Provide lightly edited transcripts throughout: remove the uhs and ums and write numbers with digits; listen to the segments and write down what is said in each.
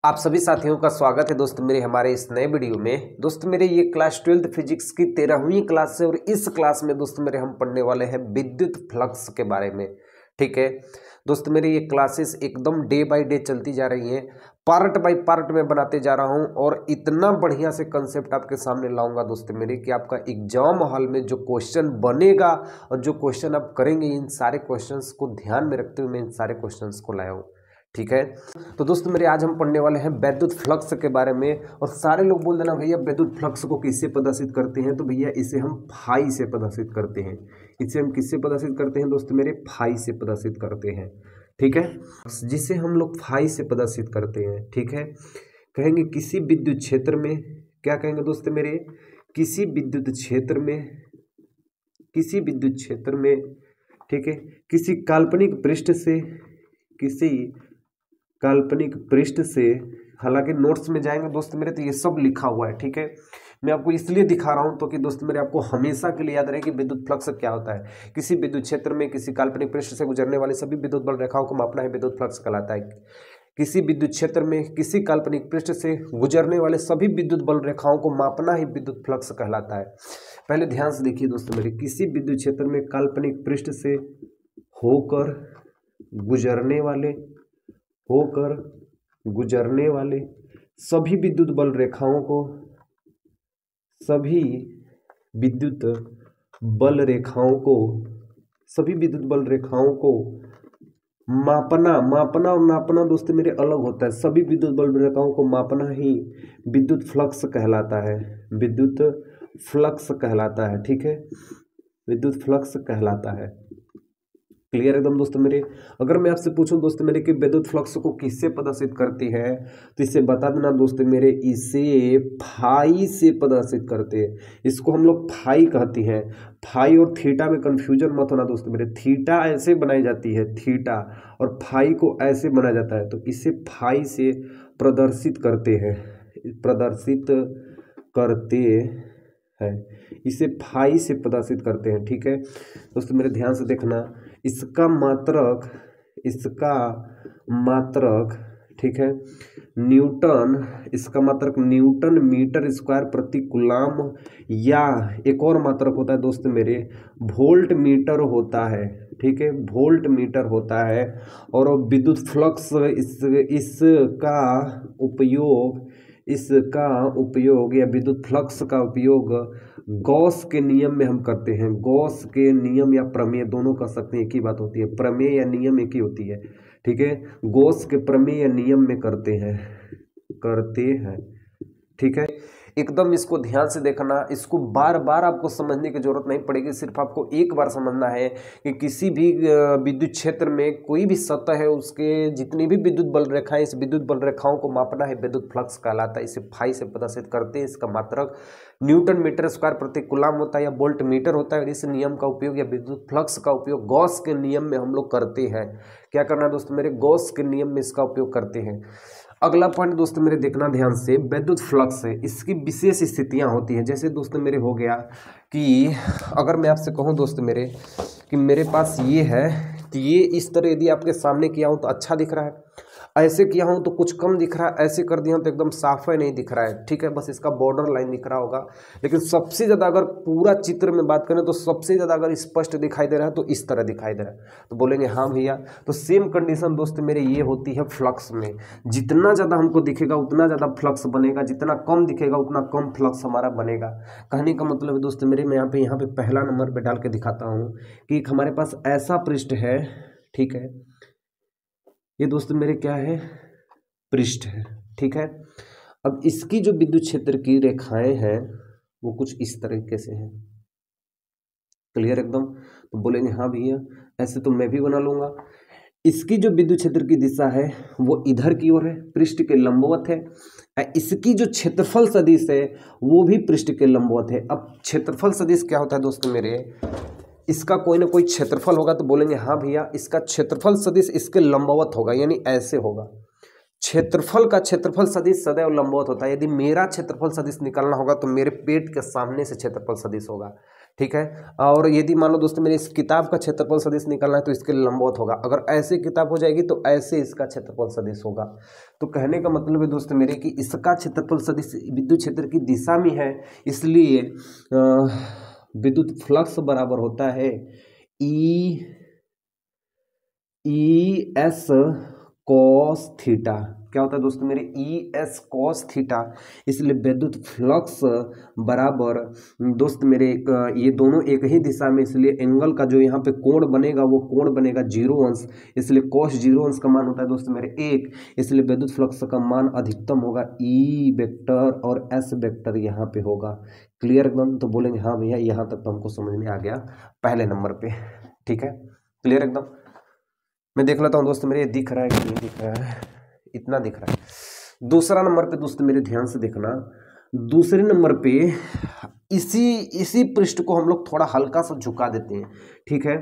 आप सभी साथियों का स्वागत है दोस्त मेरे हमारे इस नए वीडियो में। दोस्त मेरे ये क्लास 12th फिजिक्स की 13वीं क्लास है और इस क्लास में दोस्त मेरे हम पढ़ने वाले हैं विद्युत फ्लक्स के बारे में। ठीक है दोस्त मेरे, ये क्लासेस एकदम डे बाय डे चलती जा रही हैं, पार्ट बाय पार्ट में बनाते जा रहा हूं और इतना बढ़िया से कंसेप्ट आपके सामने लाऊंगा दोस्त मेरे कि आपका एग्जाम हॉल में जो क्वेश्चन बनेगा और जो क्वेश्चन आप करेंगे, इन सारे क्वेश्चंस को ध्यान में रखते हुए मैं इन सारे क्वेश्चंस को लाया हूँ। ठीक है, तो दोस्तों मेरे आज हम पढ़ने वाले हैं विद्युत फ्लक्स के बारे में। और सारे लोग बोल देना भैया विद्युत फ्लक्स को किससे प्रदर्शित करते हैं, तो भैया इसे हम फाई से प्रदर्शित करते हैं। इसे हम किससे प्रदर्शित करते हैं दोस्तों मेरे? फाई से प्रदर्शित करते हैं। ठीक है, जिसे हम लोग फाई से प्रदर्शित करते हैं। ठीक है, कहेंगे किसी विद्युत क्षेत्र में, क्या कहेंगे दोस्तों मेरे? किसी विद्युत क्षेत्र में, किसी विद्युत क्षेत्र में, ठीक है, किसी काल्पनिक पृष्ठ से, किसी काल्पनिक पृष्ठ से, हालांकि नोट्स में जाएंगे दोस्त मेरे तो ये सब लिखा हुआ है। ठीक है, मैं आपको इसलिए दिखा रहा हूं तो कि दोस्त मेरे आपको हमेशा के लिए याद रहे कि विद्युत फ्लक्स क्या होता है। किसी विद्युत क्षेत्र में किसी काल्पनिक पृष्ठ से गुजरने वाले सभी विद्युत बल रेखाओं को मापना है, विद्युत फ्लक्स कहलाता है। किसी विद्युत क्षेत्र में किसी काल्पनिक पृष्ठ से गुजरने वाले सभी विद्युत बल रेखाओं को मापना ही विद्युत फ्लक्स कहलाता है। पहले ध्यान से देखिए दोस्तों मेरे, किसी विद्युत क्षेत्र में काल्पनिक पृष्ठ से होकर गुजरने वाले सभी विद्युत बल रेखाओं को, सभी विद्युत बल रेखाओं को मापना और नापना दोस्तों मेरे अलग होता है। सभी विद्युत बल रेखाओं को मापना ही विद्युत फ्लक्स कहलाता है, विद्युत फ्लक्स कहलाता है। ठीक है, विद्युत फ्लक्स कहलाता है। क्लियर एकदम दोस्तों मेरे। अगर मैं आपसे पूछूं दोस्तों मेरे कि विद्युत फ्लक्स को किससे प्रदर्शित करती है, तो इसे बता देना दोस्तों मेरे, इसे फाई से प्रदर्शित करते हैं। इसको हम लोग फाई कहती हैं। फाई और थीटा में कंफ्यूजन मत होना दोस्तों मेरे, थीटा ऐसे बनाई जाती है, थीटा, और फाई को ऐसे बनाया जाता है। तो इसे फाई से प्रदर्शित करते हैं, इसे फाई से प्रदर्शित करते हैं। ठीक है दोस्तों मेरे, ध्यान से देखना, इसका मात्रक, ठीक है, न्यूटन, इसका मात्रक न्यूटन मीटर स्क्वायर प्रति कूलम, या एक और मात्रक होता है दोस्त मेरे, वोल्ट मीटर होता है। ठीक है, वोल्ट मीटर होता है। और विद्युत फ्लक्स इसका उपयोग या विद्युत फ्लक्स का उपयोग गॉस के नियम में हम करते हैं। गॉस के नियम या प्रमेय दोनों कर सकते हैं, एक ही बात होती है, प्रमेय या नियम एक ही होती है। ठीक है, गॉस के प्रमेय या नियम में करते हैं। ठीक है, एकदम इसको ध्यान से देखना, इसको बार बार आपको समझने की जरूरत नहीं पड़ेगी, सिर्फ आपको एक बार समझना है कि किसी भी विद्युत क्षेत्र में कोई भी सतह है, उसके जितनी भी विद्युत बल रेखाएं, इस विद्युत बल रेखाओं को मापना है, विद्युत फ्लक्स कहलाता है। इसे फाई से प्रदर्शित करते हैं। इसका मात्रक न्यूटन मीटर स्क्वायर प्रति कूलम होता है या वोल्ट मीटर होता है। और इस नियम का उपयोग या विद्युत फ्लक्स का उपयोग गॉस के नियम में हम लोग करते हैं। क्या करना है दोस्तों मेरे? गॉस के नियम में इसका उपयोग करते हैं। अगला पॉइंट दोस्तों मेरे देखना ध्यान से, विद्युत फ्लक्स है, इसकी विशेष स्थितियां होती हैं। जैसे दोस्तों मेरे हो गया कि अगर मैं आपसे कहूं दोस्तों मेरे कि मेरे पास ये है, तो ये इस तरह यदि आपके सामने किया हूं तो अच्छा दिख रहा है, ऐसे किया हूं तो कुछ कम दिख रहा है, ऐसे कर दिया हूं तो एकदम साफ है नहीं दिख रहा है। ठीक है, बस इसका बॉर्डर लाइन दिख रहा होगा। लेकिन सबसे ज़्यादा अगर पूरा चित्र में बात करें तो सबसे ज़्यादा अगर स्पष्ट दिखाई दे रहा है तो इस तरह दिखाई दे रहा है, तो बोलेंगे हाँ भैया। तो सेम कंडीशन दोस्त मेरे ये होती है फ्लक्स में। जितना ज़्यादा हमको दिखेगा उतना ज़्यादा फ्लक्स बनेगा, जितना कम दिखेगा उतना कम फ्लक्स हमारा बनेगा। कहने का मतलब है दोस्त मेरे, मैं यहाँ पे पहला नंबर पे डाल के दिखाता हूँ कि हमारे पास ऐसा पृष्ठ है। ठीक है, ये दोस्त मेरे क्या है? पृष्ठ है। ठीक है, अब इसकी जो विद्युत क्षेत्र की रेखाएं हैं वो कुछ इस तरीके से हैं। क्लियर एकदम? तो बोलेंगे हाँ भैया, ऐसे तो मैं भी बना लूंगा। इसकी जो विद्युत क्षेत्र की दिशा है वो इधर की ओर है, पृष्ठ के लंबवत है। इसकी जो क्षेत्रफल सदिश है वो भी पृष्ठ के लंबवत है। अब क्षेत्रफल सदिश क्या होता है दोस्तों मेरे? इसका कोई ना कोई क्षेत्रफल होगा, तो बोलेंगे हाँ भैया इसका क्षेत्रफल सदिश इसके लंबवत होगा, यानी ऐसे होगा। क्षेत्रफल का क्षेत्रफल सदिश सदैव लंबवत होता है। यदि मेरा क्षेत्रफल सदिश निकालना होगा तो मेरे पेट के सामने से क्षेत्रफल सदिश होगा। ठीक है। और यदि मान लो दोस्तों मेरे इस किताब का क्षेत्रफल सदिश निकालना है तो इसके लिए लंबवत होगा, अगर ऐसे किताब हो जाएगी तो ऐसे इसका क्षेत्रफल सदिश होगा। तो कहने का मतलब है दोस्तों मेरे कि इसका क्षेत्रफल सदिश विद्युत क्षेत्र की दिशा में है, इसलिए विद्युत फ्लक्स बराबर होता है ई एस कॉस थीटा। क्या होता है दोस्तों मेरे ई एस कॉस थीटा, इसलिए विद्युत फ्लक्स बराबर दोस्त मेरे ये दोनों एक ही दिशा में, इसलिए एंगल का जो यहाँ पे कोण बनेगा वो कोण बनेगा 0 अंश, इसलिए कॉस 0 अंश का मान होता है दोस्तों मेरे 1, इसलिए विद्युत फ्लक्स का मान अधिकतम होगा ई वेक्टर और एस वेक्टर यहाँ पे होगा। क्लियर एकदम? तो बोलेंगे हाँ भैया यहाँ तक तो हमको समझ में आ गया पहले नंबर पे। ठीक है, क्लियर एकदम? मैं देख लेता हूँ दोस्त मेरे दिख रहा है कि नहीं दिख रहा है, इतना दिख रहा है। दूसरा नंबर पे दोस्त मेरे ध्यान से देखना, दूसरे नंबर पे इसी पृष्ठ को हम लोग थोड़ा हल्का सा झुका देते हैं। ठीक है,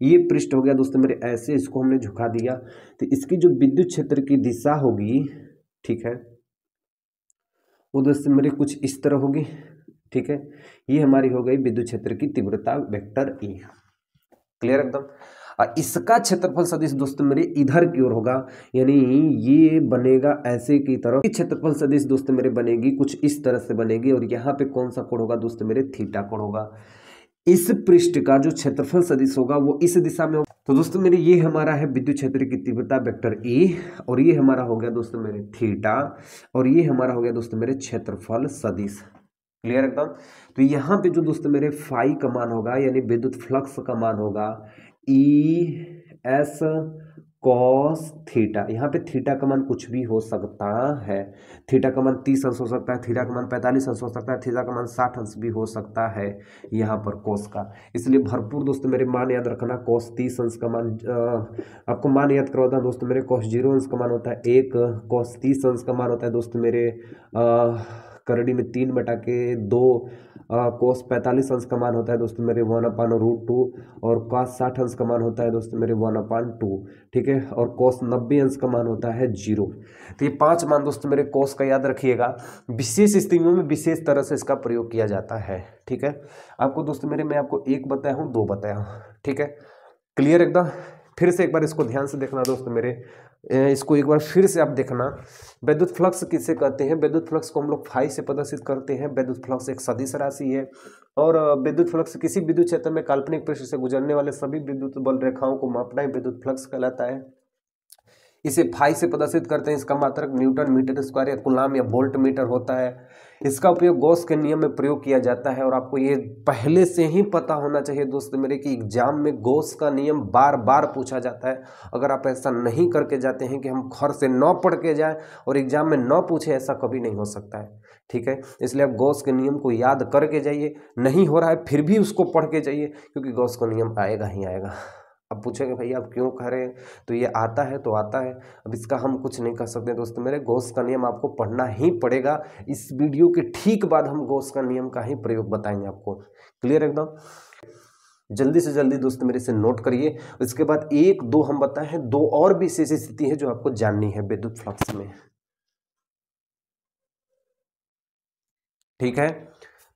ये पृष्ठ हो गया दोस्तों मेरे ऐसे, इसको हमने झुका दिया तो इसकी जो विद्युत क्षेत्र की दिशा होगी, ठीक है, वो दोस्त मेरे कुछ इस तरह होगी। ठीक है, ये हमारी हो गई विद्युत क्षेत्र की तीव्रता वेक्टर ई। क्लियर एकदम? और इसका क्षेत्रफल सदिश दोस्तों मेरे इधर की ओर होगा, यानी ये बनेगा ऐसे की तरफ। क्षेत्रफल सदिश दोस्तों मेरे बनेगी कुछ इस तरह से बनेगी, और यहाँ पे कौन सा कोण होगा दोस्तों मेरे? थीटा कोण होगा। इस पृष्ठ का जो क्षेत्रफल सदिश होगा वो इस दिशा में होगा। तो दोस्तों मेरे ये हमारा है विद्युत क्षेत्र की तीव्रता वेक्टर ए, और ये हमारा हो गया दोस्तों मेरे थीटा, और ये हमारा हो गया दोस्तों मेरे क्षेत्रफल सदिश। क्लियर एकदम? तो यहाँ पे जो दोस्तों मेरे फाई का मान होगा, यानी विद्युत फ्लक्स का मान होगा ई एस कॉस थीटा। यहाँ पे थीटा का मान कुछ भी हो सकता है, थीटा का मान 30 अंश हो सकता है, थीटा का मान 45 अंश हो सकता है, थीटा का मान 60 अंश भी हो सकता है यहाँ पर कॉस का। इसलिए भरपूर दोस्तों मेरे मान याद रखना। कॉस 30 अंश का मान आपको मान याद करवाता हूँ दोस्तों मेरे। कॉस 0 अंश का मान होता है 1, कॉस 30 अंश का मान होता है दोस्तों मेरे करड़ी में 3/2, कोस 45 अंश का मान होता है दोस्तों मेरे 1/√2, और कॉस 60 अंश का मान होता है दोस्तों मेरे 1/2। ठीक है, और कोस 90 अंश का मान होता है 0। तो ये 5 मान दोस्तों मेरे कोस का याद रखिएगा। विशेष स्थितियों में विशेष तरह से इसका प्रयोग किया जाता है। ठीक है, आपको दोस्तों मेरे मैं आपको 1 बताया हूँ, 2 बताया हूँ। ठीक है, क्लियर एकदम? फिर से एक बार इसको ध्यान से देखना दोस्तों मेरे, इसको एक बार फिर से आप देखना। विद्युत फ्लक्स किसे कहते हैं? विद्युत फ्लक्स को हम लोग फाई से प्रदर्शित करते हैं। विद्युत फ्लक्स एक सदिश राशि है, और विद्युत फ्लक्स किसी विद्युत क्षेत्र में काल्पनिक पृष्ठ से गुजरने वाले सभी विद्युत बल रेखाओं को मापना ही विद्युत फ्लक्स कहलाता है। इसे फाई से प्रदर्शित करते हैं। इसका मात्रक न्यूटन मीटर स्क्वायर या कूलाम या वोल्ट मीटर होता है। इसका उपयोग गॉस के नियम में प्रयोग किया जाता है, और आपको ये पहले से ही पता होना चाहिए दोस्तों मेरे कि एग्जाम में गॉस का नियम बार बार पूछा जाता है। अगर आप ऐसा नहीं करके जाते हैं कि हम घर से 9 पढ़ के जाएं और एग्जाम में 9 पूछे, ऐसा कभी नहीं हो सकता है। ठीक है, इसलिए आप गॉस के नियम को याद करके जाइए। नहीं हो रहा है फिर भी उसको पढ़ के जाइए, क्योंकि गॉस का नियम आएगा ही आएगा। अब पूछेंगे भैया आप क्यों कह रहे हैं? तो ये आता है तो आता है, अब इसका हम कुछ नहीं कर सकते दोस्तों मेरे। गॉस का नियम आपको पढ़ना ही पड़ेगा। इस वीडियो के ठीक बाद हम गॉस का नियम का ही प्रयोग बताएंगे आपको। क्लियर एकदम? जल्दी से जल्दी दोस्तों मेरे से नोट करिए। इसके बाद 1 2 हम बताए हैं, 2 और भी विशेष स्थिति है जो आपको जाननी है विद्युत फ्लक्स में। ठीक है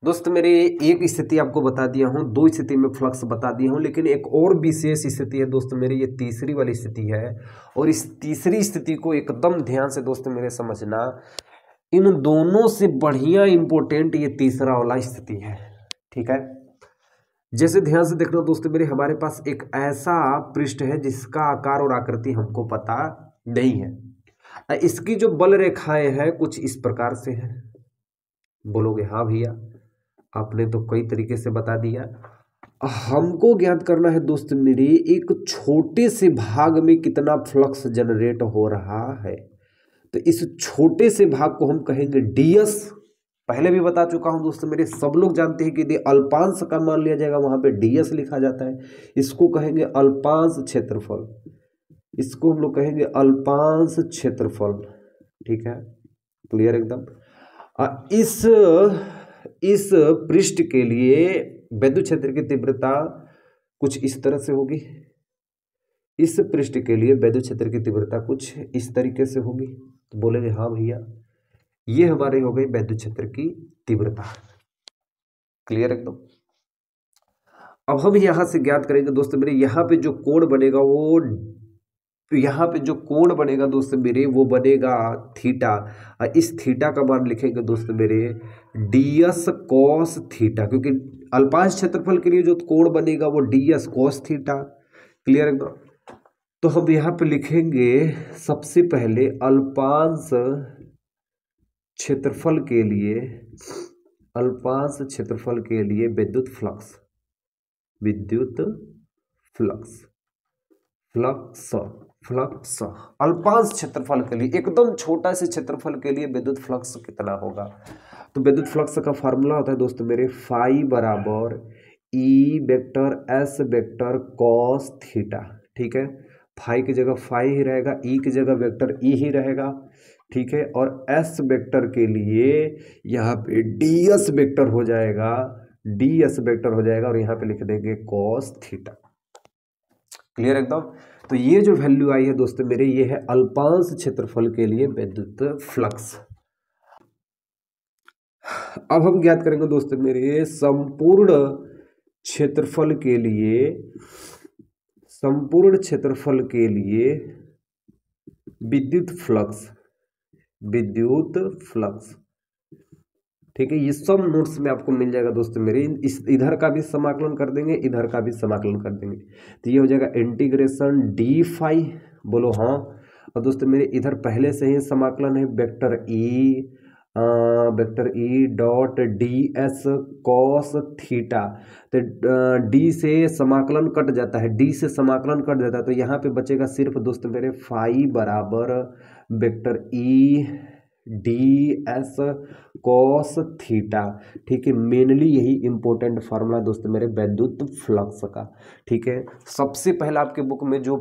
दोस्त मेरे, एक स्थिति आपको बता दिया हूँ, 2 स्थिति में फ्लक्स बता दिया हूँ, लेकिन एक और विशेष स्थिति है दोस्त मेरे, ये तीसरी वाली स्थिति है। और इस तीसरी स्थिति को एकदम ध्यान से दोस्त मेरे समझना। इन दोनों से बढ़िया इंपॉर्टेंट ये तीसरा वाला स्थिति है। ठीक है, जैसे ध्यान से देखना दोस्तों मेरे, हमारे पास एक ऐसा पृष्ठ है जिसका आकार और आकृति हमको पता नहीं है। इसकी जो बल रेखाएं हैं कुछ इस प्रकार से है। बोलोगे हाँ भैया आपने तो कई तरीके से बता दिया। हमको ज्ञात करना है दोस्त मेरे, एक छोटे से भाग में कितना फ्लक्स जनरेट हो रहा है। तो इस छोटे से भाग को हम कहेंगे ds। पहले भी बता चुका हूं दोस्त मेरे, सब लोग जानते हैं कि यदि अल्पांश का मान लिया जाएगा वहां पे ds लिखा जाता है। इसको कहेंगे अल्पांश क्षेत्रफल, इसको हम लोग कहेंगे अल्पांश क्षेत्रफल। ठीक है, क्लियर एकदम? इस पृष्ठ के लिए विद्युत क्षेत्र की तीव्रता कुछ इस तरह से होगी। इस पृष्ठ के लिए विद्युत क्षेत्र की तीव्रता कुछ इस तरीके से होगी। तो बोलेंगे हाँ भैया ये हमारी हो गई विद्युत क्षेत्र की तीव्रता। क्लियर एकदम? अब हम यहाँ से ज्ञात करेंगे दोस्त मेरे, यहाँ पे जो कोण बनेगा वो, यहाँ पे जो कोण बनेगा दोस्त मेरे वो बनेगा थीटा, और इस थीटा का मान लिखेंगे दोस्त मेरे ds cos थीटा, क्योंकि अल्पांश क्षेत्रफल के लिए जो कोण बनेगा वो ds cos थीटा। क्लियर एकदम। तो हम यहाँ पे लिखेंगे सबसे पहले अल्पांश क्षेत्रफल के लिए, अल्पांश क्षेत्रफल के लिए विद्युत फ्लक्स, विद्युत फ्लक्स, फ्लक्स, फ्लक्स अल्पांश क्षेत्रफल के लिए, एकदम छोटा से क्षेत्रफल के लिए विद्युत फ्लक्स कितना होगा। तो विद्युत फ्लक्स का फार्मूला होता है दोस्तों मेरे फाई बराबर E vector S vector cos theta. ठीक है, फाई की जगह फाई ही रहेगा, ई की जगह वेक्टर ई ही रहेगा। ठीक है, और एस वेक्टर के लिए यहाँ पे डी एस वेक्टर हो जाएगा, डी एस वेक्टर हो जाएगा, और यहाँ पे लिख देंगे कॉस थीटा। क्लियर एकदम। तो ये जो वैल्यू आई है दोस्तों मेरे, ये है अल्पांश क्षेत्रफल के लिए विद्युत फ्लक्स। अब हम ज्ञात करेंगे दोस्तों मेरे संपूर्ण क्षेत्रफल के लिए, संपूर्ण क्षेत्रफल के लिए विद्युत फ्लक्स, विद्युत फ्लक्स। ठीक है, ये सब नोट्स में आपको मिल जाएगा दोस्तों मेरे, इस इधर का भी समाकलन कर देंगे, इधर का भी समाकलन कर देंगे, तो ये हो जाएगा इंटीग्रेशन डी फाई, बोलो हाँ। और दोस्तों मेरे इधर पहले से ही समाकलन है vector E dot D S cos theta, तो डी से समाकलन कट जाता है, डी से समाकलन कट जाता है, तो यहाँ पे बचेगा सिर्फ दोस्तों मेरे फाई बराबर vector E D S cos theta. ठीक है, मेनली यही इंपॉर्टेंट फार्मूला दोस्तों मेरे विद्युत फ्लक्स का। ठीक है, सबसे पहले आपके बुक में जो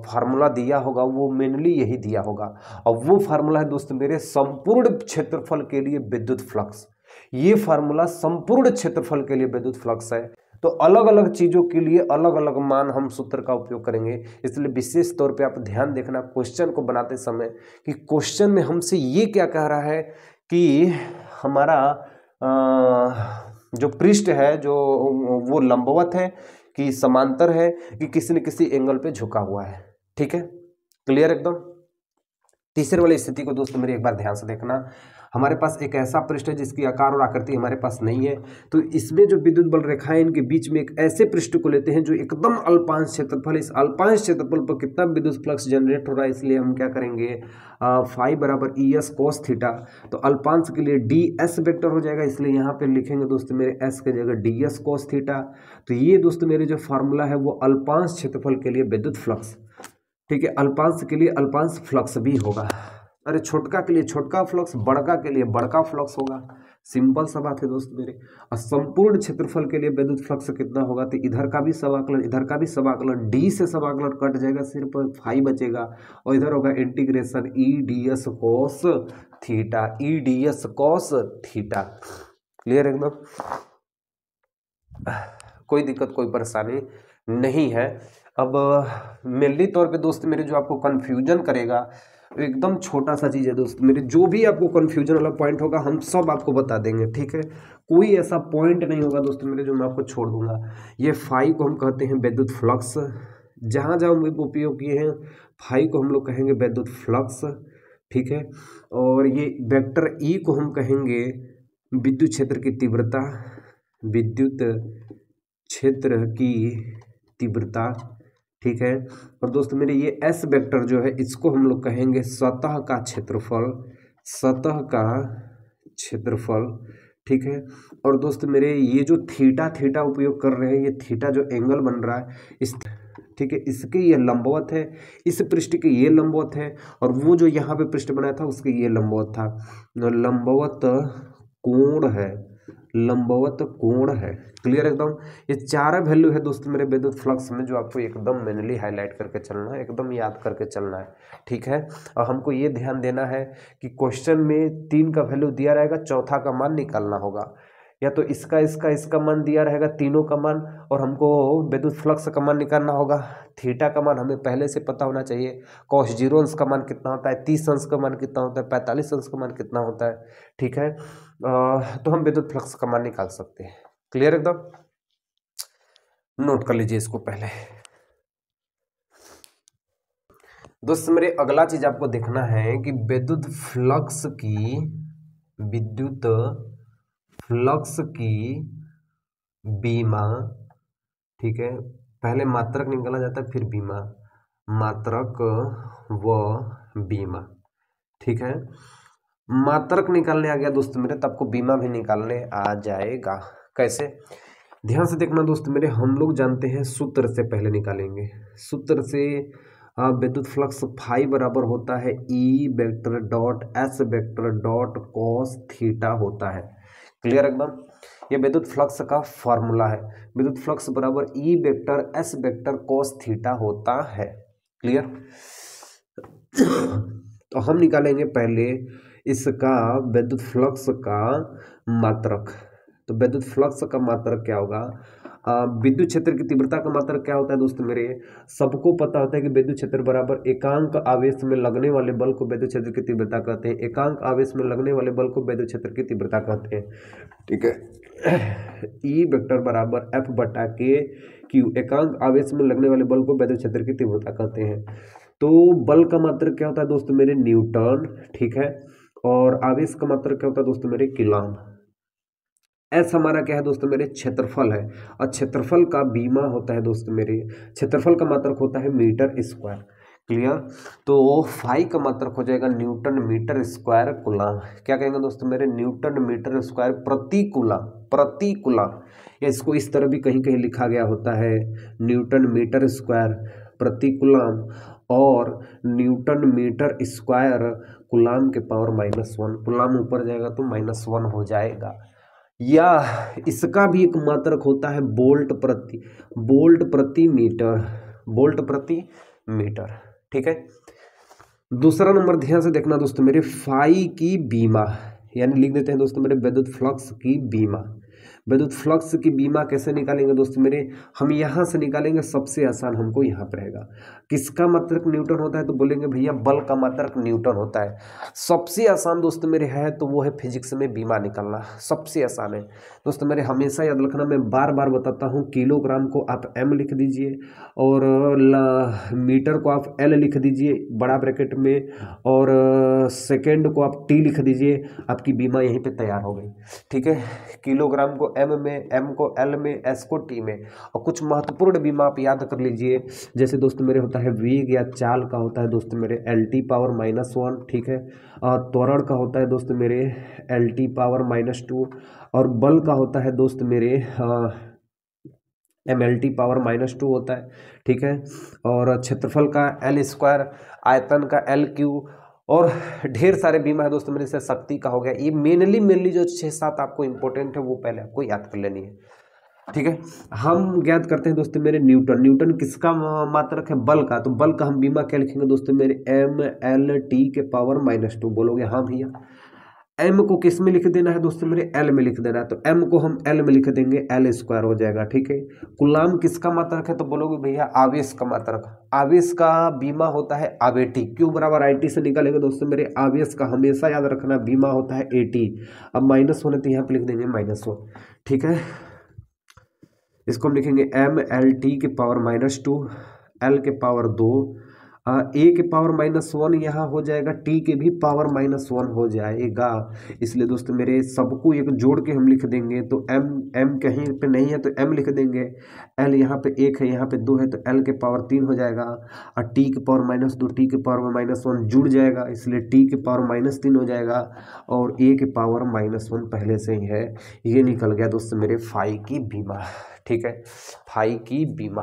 फार्मूला दिया होगा वो मेनली यही दिया होगा, और वो फार्मूला है दोस्तों मेरे संपूर्ण क्षेत्रफल के लिए विद्युत फ्लक्स। ये फार्मूला संपूर्ण क्षेत्रफल के लिए विद्युत फ्लक्स है। तो अलग अलग चीज़ों के लिए अलग अलग मान हम सूत्र का उपयोग करेंगे, इसलिए विशेष तौर पे आप ध्यान देखना क्वेश्चन को बनाते समय कि क्वेश्चन में हमसे ये क्या कह रहा है कि हमारा जो पृष्ठ है जो वो लंबवत है कि समांतर है कि किसी न किसी एंगल पे झुका हुआ है। ठीक है, क्लियर एकदम। तीसरे वाली स्थिति को दोस्तों मेरे एक बार ध्यान से देखना, हमारे पास एक ऐसा पृष्ठ है जिसकी आकार और आकृति हमारे पास नहीं है, तो इसमें जो विद्युत बल रेखाएं इनके बीच में एक ऐसे पृष्ठ को लेते हैं जो एकदम अल्पांश क्षेत्रफल, इस अल्पांश क्षेत्रफल पर कितना विद्युत फ्लक्स जनरेट हो रहा है, इसलिए हम क्या करेंगे फाई बराबर ई एस कॉस थीटा, तो अल्पांश के लिए डी एस वेक्टर हो जाएगा, इसलिए यहाँ पे लिखेंगे दोस्तों मेरे एस की जगह डी एस कॉस थीटा। तो ये दोस्तों मेरे जो फार्मूला है वो अल्पांश क्षेत्रफल के लिए विद्युत फ्लक्स। ठीक है, अल्पांश के लिए अल्पांश फ्लक्स भी होगा, अरे छोटका के लिए छोटका फ्लक्स, बड़का के लिए बड़का फ्लक्स होगा। सिंपल सा बात है दोस्त मेरे। और संपूर्ण क्षेत्रफल के लिए विद्युत फ्लक्स कितना होगा, तो इधर का भी समाकलन इधर का भी समाकलन, डी से समाकलन कट जाएगा, सिर्फ फाई बचेगा, और इधर होगा integration E D S cos theta, E D S cos theta. Clear एकदम, कोई दिक्कत कोई परेशानी नहीं है। अब मेनली तौर पे दोस्त मेरे जो आपको कन्फ्यूजन करेगा एकदम छोटा सा चीज़ है दोस्त मेरे, जो भी आपको कन्फ्यूजन वाला पॉइंट होगा हम सब आपको बता देंगे। ठीक है, कोई ऐसा पॉइंट नहीं होगा दोस्त मेरे जो मैं आपको छोड़ दूंगा। ये फाई को हम कहते हैं विद्युत फ्लक्स, जहाँ जहाँ हम उपयोग किए हैं फाई को हम लोग कहेंगे विद्युत फ्लक्स। ठीक है, और ये वेक्टर ई को हम कहेंगे विद्युत क्षेत्र की तीव्रता, विद्युत क्षेत्र की तीव्रता। ठीक है, और दोस्त मेरे ये एस वेक्टर जो है इसको हम लोग कहेंगे सतह का क्षेत्रफल, सतह का क्षेत्रफल। ठीक है, और दोस्त मेरे ये जो थीटा थीटा उपयोग कर रहे हैं, ये थीटा जो एंगल बन रहा है इस, ठीक है, इसके ये लंबवत है, इस पृष्ठ के ये लंबवत है, और वो जो यहाँ पे पृष्ठ बनाया था उसके ये लंबवत था, लंबवत कोण है, लंबवत कोण है। क्लियर एकदम। ये चार वैल्यू है दोस्तों मेरे विद्युत फ्लक्स में जो आपको एकदम मैनुअली हाईलाइट करके चलना है, एकदम याद करके चलना है। ठीक है, और हमको ये ध्यान देना है कि क्वेश्चन में 3 का वैल्यू दिया रहेगा, चौथा का मान निकालना होगा, या तो इसका मान दिया रहेगा, तीनों का मान, और हमको विद्युत फ्लक्स का मान निकालना होगा। थीटा का मान हमें पहले से पता होना चाहिए, cos 0 अंश का मान कितना होता है, 30 अंश का मान कितना होता है, 45 अंश का मान कितना होता है। ठीक है, तो हम विद्युत फ्लक्स का मान निकाल सकते हैं। क्लियर एकदम। नोट कर लीजिए इसको पहले। दोस्त मेरे अगला चीज आपको देखना है कि विद्युत फ्लक्स की बीमा, ठीक है, पहले मात्रक निकाला जाता है फिर बीमा, मात्रक व बीमा, ठीक है। मात्रक निकालने आ गया दोस्त मेरे, तब आपको बीमा भी निकालने आ जाएगा। कैसे, ध्यान से देखना दोस्त मेरे, हम लोग जानते हैं सूत्र से पहले निकालेंगे। सूत्र से विद्युत फ्लक्स फाई बराबर होता है E vector dot S vector dot cos theta होता है। क्लियर एकदम, ये विद्युत फ्लक्स का फॉर्मूला है। विद्युत फ्लक्स बराबर E vector S vector cos theta होता है। क्लियर, तो हम निकालेंगे पहले इसका विद्युत फ्लक्स का मात्रक। तो विद्युत फ्लक्स का मात्रक क्या होगा, विद्युत क्षेत्र की तीव्रता का मात्रक क्या होता है दोस्त मेरे, सबको पता होता है कि विद्युत क्षेत्र बराबर एकांक आवेश में लगने वाले बल को विद्युत क्षेत्र की तीव्रता कहते हैं। एकांक आवेश में लगने वाले बल को विद्युत क्षेत्र की तीव्रता कहते हैं, ठीक है। ई वेक्टर बराबर एफ बटा के क्यू, एकांक आवेश में लगने वाले बल को विद्युत क्षेत्र की तीव्रता कहते हैं। तो बल का मात्रक क्या होता है दोस्त मेरे, न्यूटन, ठीक है। और आवेश का मात्रक क्या होता है दोस्त मेरे, कूलॉम। एस हमारा क्या है दोस्त मेरे, क्षेत्रफल है, और क्षेत्रफल का बीमा होता है दोस्त मेरे, क्षेत्रफल का मात्रक होता है मीटर स्क्वायर। क्लियर, तो फाई का मात्रक हो जाएगा न्यूटन मीटर स्क्वायर कूलॉम। क्या कहेंगे दोस्त मेरे, न्यूटन मीटर स्क्वायर प्रति कूलॉम, या इसको इस तरह भी कहीं कहीं लिखा गया होता है, न्यूटन मीटर स्क्वायर प्रति कूलॉम, और न्यूटन मीटर स्क्वायर कूलॉम के पावर -1। कूलॉम ऊपर जाएगा तो -1 हो जाएगा। या इसका भी एक मात्रक होता है वोल्ट प्रति मीटर, ठीक है। दूसरा नंबर ध्यान से देखना दोस्तों मेरे, फाई की बीमा, यानी लिख देते हैं दोस्तों मेरे विद्युत फ्लक्स की बीमा। विद्युत फ्लक्स की बीमा कैसे निकालेंगे दोस्तों मेरे, हम यहाँ से निकालेंगे, सबसे आसान हमको यहाँ पर रहेगा। किसका मात्रक न्यूटन होता है, तो बोलेंगे भैया बल का मात्रक न्यूटन होता है। सबसे आसान दोस्त मेरे है तो वो है फिजिक्स में बीमा निकालना, सबसे आसान है दोस्त मेरे। हमेशा याद रखना, मैं बार बार बताता हूँ, किलोग्राम को आप एम लिख दीजिए, और मीटर को आप एल लिख दीजिए बड़ा ब्रैकेट में, और सेकेंड को आप टी लिख दीजिए, आपकी बीमा यहीं पे तैयार हो गई, ठीक है। किलोग्राम को एम में, एम को एल में, एस को टी में। और कुछ महत्वपूर्ण बीमा आप याद कर लीजिए, जैसे दोस्त मेरे होता है वेग या चाल का होता है दोस्त मेरे LT पावर -1, ठीक है। और त्वरण का होता है दोस्त मेरे LT पावर -2, और बल का होता है दोस्त मेरे MLT पावर -2 होता है, ठीक है। और क्षेत्रफल का L स्क्वायर, आयतन का LQ, और ढेर सारे बीमा है दोस्तों मेरे से, शक्ति का हो गया। ये मेनली जो 6-7 आपको इंपॉर्टेंट है वो पहले आपको याद कर लेनी है, ठीक है। हम ज्ञात करते हैं दोस्तों मेरे न्यूटन किसका मात्रक है, बल का। तो बल का हम बीमा क्या लिखेंगे दोस्तों मेरे, MLT के पावर -2। बोलोगे हाँ भैया, एम को किस में लिख देना है दोस्तों मेरे, एल में लिख देना है, तो एम को हम एल में लिख देंगे, एल स्क्वायर हो जाएगा, ठीक है। कूलॉम किसका मात्रक है, तो बोलोगे भैया आवेश का मात्रक। आवेश का बीमा होता है आवेटी, क्यू बराबर IT से निकालेंगे दोस्तों मेरे। आवेश का हमेशा याद रखना बीमा होता है AT। अब माइनस होने तो यहाँ पे लिख देंगे -1, ठीक है। इसको हम लिखेंगे MLT के पावर -2, L के पावर 2, A के पावर -1 यहाँ हो जाएगा, T के भी पावर -1 हो जाएगा। इसलिए दोस्तों मेरे सबको एक जोड़ के हम लिख देंगे, तो M कहीं पे नहीं है तो M लिख देंगे, L यहाँ पे 1 है, यहाँ पे 2 है, तो L के पावर 3 हो जाएगा, और T के पावर -2, T के पावर -1 जुड़ जाएगा, इसलिए T के पावर -3 हो जाएगा, और A के पावर -1 पहले से ही है। ये निकल गया दोस्तों मेरे फाई की बीमा, ठीक है। फाई की बीमा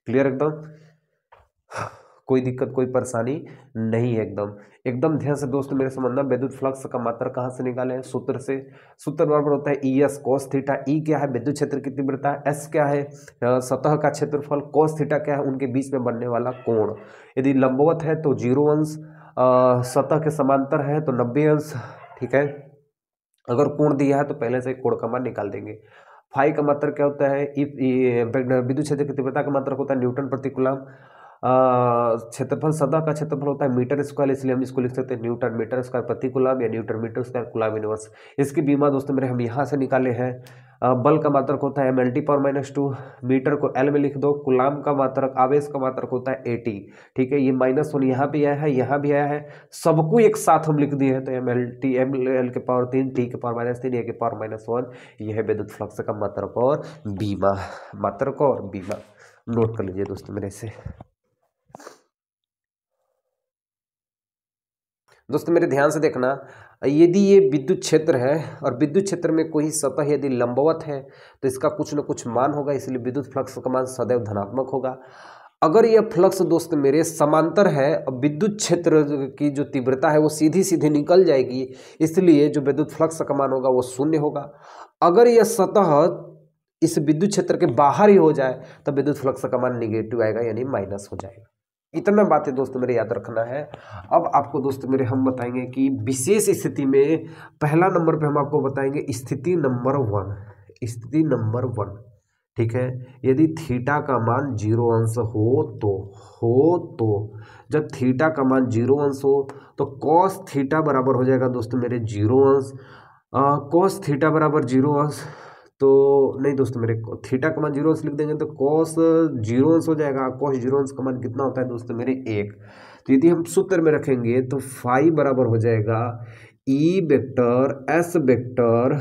क्लियर एकदम, कोई दिक्कत कोई परेशानी नहीं है, एकदम ध्यान से दोस्तों मेरे समझना। विद्युत फ्लक्स का मात्रक कहाँ से निकाले हैं, सूत्र से। सूत्र बराबर होता है ES cos थीटा। E क्या है, विद्युत क्षेत्र की तीव्रता। S क्या है, सतह का क्षेत्रफल। cos थीटा क्या है, उनके बीच में बनने वाला कोण। यदि लंबवत है तो 0 अंश, सतह के समांतर है तो 90 अंश, ठीक है। अगर कोण दिया है तो पहले से कोण का मान निकाल देंगे। फाई का मात्रक क्या होता है, विद्युत क्षेत्र की तीव्रता का मात्रक होता है न्यूटन प्रति कूलम। क्षेत्रफल, सतह का क्षेत्रफल होता है मीटर स्क्वायर, इसलिए हम इसको लिख सकते हैं न्यूटन मीटर स्क्वायर प्रति कूलम या newton metre square coulomb inverse. इसकी बीमा दोस्तों मेरे हम यहाँ से निकाले हैं। बल का मात्रक होता है mL/-2, मीटर को L में लिख दो, कूलम का मात्रक, आवेश का मात्रक होता है AT। ठीक है, ये -1 यहाँ भी आया है, यहाँ भी आया है, सबको एक साथ हम लिख दिए हैं, तो mLT mL/3 T⁻³ A⁻1, यह है विद्युत फ्लक्स का मात्रक और बीमा। मात्रक और बीमा नोट कर लीजिए दोस्तों मेरे से। दोस्तों मेरे ध्यान से देखना, यदि ये विद्युत क्षेत्र है और विद्युत क्षेत्र में कोई सतह यदि लंबवत है तो इसका कुछ न कुछ मान होगा, इसलिए विद्युत फ्लक्स का मान सदैव धनात्मक होगा। अगर यह फ्लक्स दोस्त मेरे समांतर है और विद्युत क्षेत्र की जो तीव्रता है वो सीधी सीधी निकल जाएगी, इसलिए जो विद्युत फ्लक्स का मान होगा वो 0 होगा। अगर यह सतह इस विद्युत क्षेत्र के बाहर ही हो जाए तो विद्युत फ्लक्स का मान निगेटिव आएगा, यानी माइनस हो जाएगा। इतना बातें दोस्तों मेरे याद रखना है। अब आपको दोस्तों मेरे हम बताएंगे कि विशेष स्थिति में पहला नंबर पे हम आपको बताएंगे स्थिति नंबर 1। स्थिति नंबर 1, ठीक है, यदि थीटा का मान 0 अंश हो तो जब थीटा का मान 0 अंश हो तो कॉस थीटा बराबर हो जाएगा दोस्तों मेरे 0 अंश। कॉस थीटा बराबर 0 अंश, तो नहीं दोस्तों मेरे थीटा का मान 0 अंश लिख देंगे तो कॉस 0 अंश हो जाएगा। कॉस 0 अंश का मान कितना होता है दोस्तों मेरे 1। तो यदि हम सूत्र में रखेंगे तो फाई बराबर हो जाएगा E vector S vector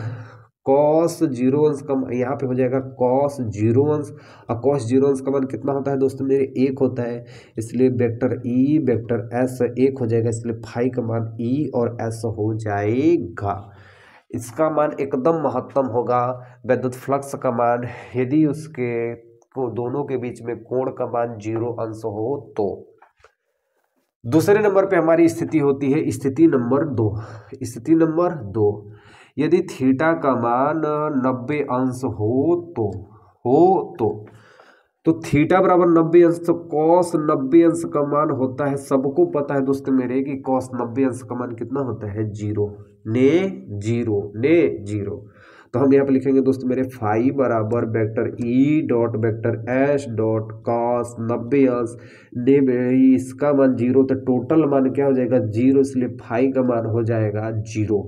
cos 0 अंश का, यहाँ पे हो जाएगा कॉस 0 अंश, और कॉस 0 अंश का मान कितना होता है दोस्तों मेरे 1 होता है, इसलिए वेक्टर ई वेक्टर एस 1 हो जाएगा, इसलिए फाई का मान ई और एस हो जाएगा। इसका मान एकदम महत्तम होगा विद्युत फ्लक्स का मान यदि उसके को दोनों के बीच में कोण का मान 0 अंश हो तो। दूसरे नंबर पे हमारी स्थिति होती है स्थिति नंबर 2। स्थिति नंबर 2, यदि थीटा का मान 90 अंश हो तो थीटा बराबर 90 अंश, तो कॉस 90 अंश का मान होता है, सबको पता है दोस्तों मेरे कि कॉस 90 अंश का मान कितना होता है 0 ने 0। तो हम यहाँ पे लिखेंगे दोस्तों मेरे फाई बराबर vector E dot vector S dot cos 90 अंश ने इसका मान 0, तो टोटल मान क्या हो जाएगा 0, इसलिए फाई का मान हो जाएगा 0।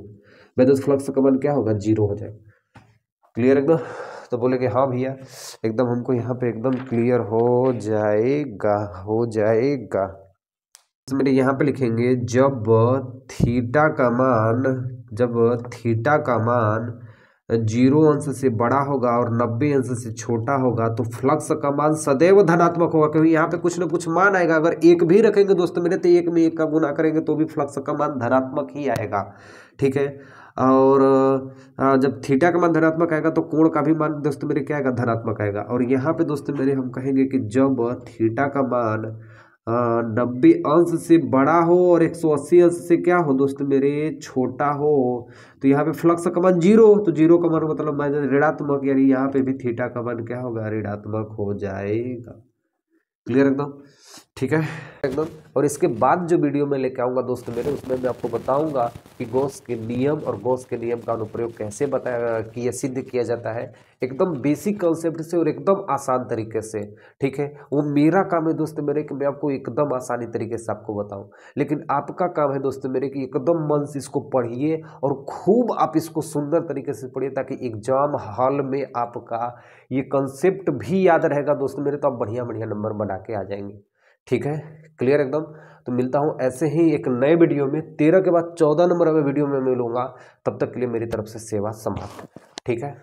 विद्युत फ्लक्स का मान क्या होगा 0 हो जाएगा। क्लियर एकदम? तो बोलेंगे हाँ भैया एकदम हमको यहाँ पे एकदम क्लियर हो जाएगा। तो मेरे यहाँ पे लिखेंगे जब थीटा का मान 0 अंश से बड़ा होगा और 90 अंश से छोटा होगा तो फ्लक्स का मान सदैव धनात्मक होगा, क्योंकि यहाँ पे कुछ ना कुछ मान आएगा। अगर 1 भी रखेंगे दोस्तों मेरे तो 1 में 1 का गुना करेंगे तो भी फ्लक्स का मान धनात्मक ही आएगा, ठीक है। और जब थीटा का मान धनात्मक आएगा तो कोण का भी मान दोस्तों मेरे क्या आएगा धनात्मक आएगा। और यहाँ पे दोस्तों मेरे हम कहेंगे कि जब थीटा का मान 90 अंश से बड़ा हो और 180 अंश से क्या हो दोस्तों मेरे छोटा हो, तो यहाँ पे फ्लक्स का मान 0, तो 0 का मान मतलब ऋणात्मक, यानी यहाँ पे भी थीटा का मान क्या होगा ऋणात्मक हो जाएगा। क्लियर एकदम? ठीक है एकदम। और इसके बाद जो वीडियो में लेके आऊँगा दोस्तों मेरे, उसमें मैं आपको बताऊंगा कि गॉस के नियम और गॉस के नियम का अनुप्रयोग कैसे बताया कि यह सिद्ध किया जाता है, एकदम बेसिक कॉन्सेप्ट से और एकदम आसान तरीके से, ठीक है। वो मेरा काम है दोस्तों मेरे कि मैं आपको एकदम आसानी तरीके से आपको बताऊं, लेकिन आपका काम है दोस्तों मेरे कि एकदम मन से इसको पढ़िए और खूब आप इसको सुंदर तरीके से पढ़िए, ताकि एग्जाम हॉल में आपका ये कंसेप्ट भी याद रहेगा दोस्तों मेरे, तो आप बढ़िया बढ़िया नंबर बना के आ जाएंगे। ठीक है, क्लियर एकदम। तो मिलता हूँ ऐसे ही एक नए वीडियो में, 13 के बाद 14 नंबर में वीडियो में मिलूंगा। तब तक के लिए मेरी तरफ से सेवा समाप्त। ठीक है।